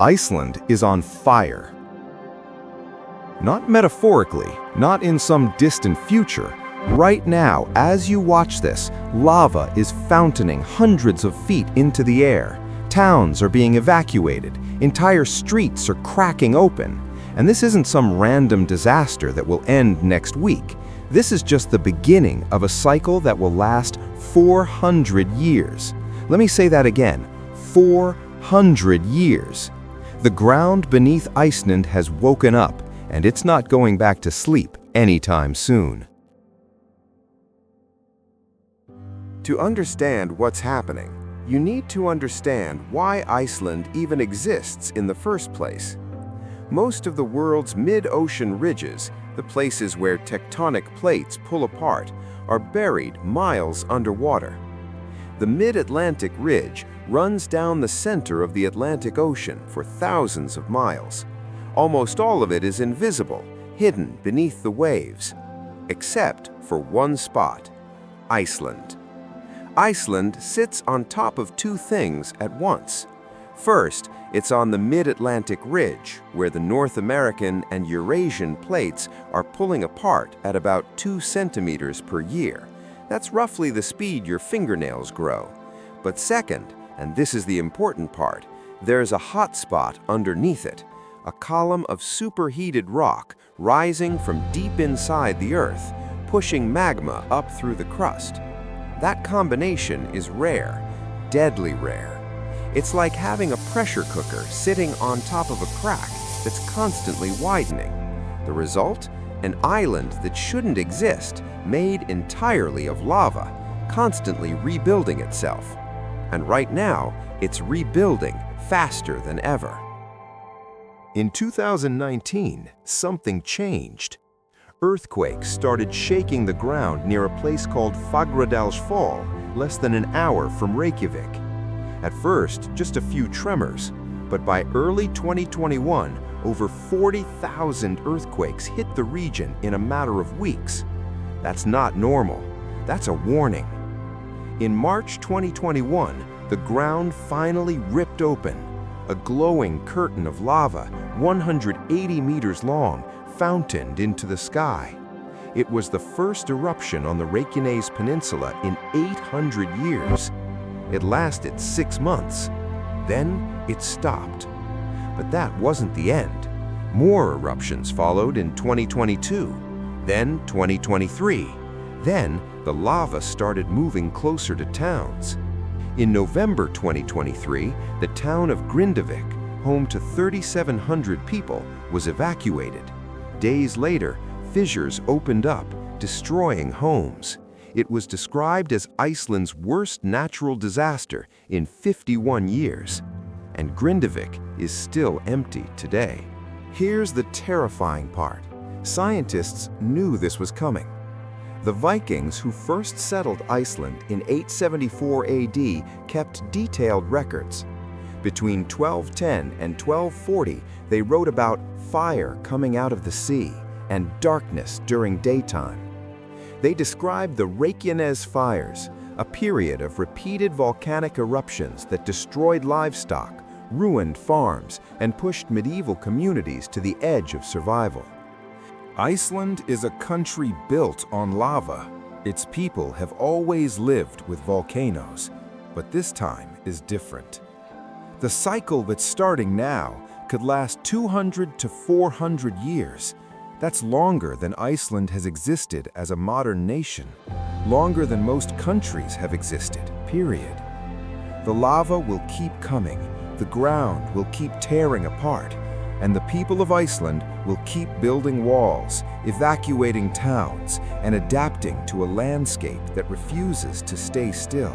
Iceland is on fire. Not metaphorically, not in some distant future. Right now, as you watch this, lava is fountaining hundreds of feet into the air. Towns are being evacuated. Entire streets are cracking open. And this isn't some random disaster that will end next week. This is just the beginning of a cycle that will last 400 years. Let me say that again, 400 years. The ground beneath Iceland has woken up, and it's not going back to sleep anytime soon. To understand what's happening, you need to understand why Iceland even exists in the first place. Most of the world's mid-ocean ridges, the places where tectonic plates pull apart, are buried miles underwater. The mid-Atlantic ridge runs down the center of the Atlantic Ocean for thousands of miles. Almost all of it is invisible, hidden beneath the waves, except for one spot, Iceland. Iceland sits on top of two things at once. First, it's on the mid-Atlantic ridge, where the North American and Eurasian plates are pulling apart at about 2 centimeters per year. That's roughly the speed your fingernails grow. But second, and this is the important part, there's a hot spot underneath it, a column of superheated rock rising from deep inside the Earth, pushing magma up through the crust. That combination is rare, deadly rare. It's like having a pressure cooker sitting on top of a crack that's constantly widening. The result? An island that shouldn't exist, made entirely of lava, constantly rebuilding itself. And right now, it's rebuilding faster than ever. In 2019, something changed. Earthquakes started shaking the ground near a place called Fagradalsfjall, less than an hour from Reykjavík. At first, just a few tremors, but by early 2021, over 40,000 earthquakes hit the region in a matter of weeks. That's not normal. That's a warning. In March 2021, the ground finally ripped open. A glowing curtain of lava, 180 meters long, fountained into the sky. It was the first eruption on the Reykjanes Peninsula in 800 years. It lasted 6 months. Then it stopped. But that wasn't the end. More eruptions followed in 2022, then 2023. Then the lava started moving closer to towns. In November 2023, the town of Reykjavík, home to 3,700 people, was evacuated. Days later, fissures opened up, destroying homes. It was described as Iceland's worst natural disaster in 51 years. And Reykjavík is still empty today. Here's the terrifying part. Scientists knew this was coming. The Vikings who first settled Iceland in 874 AD kept detailed records. Between 1210 and 1240, they wrote about fire coming out of the sea and darkness during daytime. They described the Reykjanes fires, a period of repeated volcanic eruptions that destroyed livestock, ruined farms, and pushed medieval communities to the edge of survival. Iceland is a country built on lava. Its people have always lived with volcanoes, but this time is different. The cycle that's starting now could last 200 to 400 years. That's longer than Iceland has existed as a modern nation, longer than most countries have existed, period. The lava will keep coming, the ground will keep tearing apart, and the people of Iceland will keep building walls, evacuating towns, and adapting to a landscape that refuses to stay still.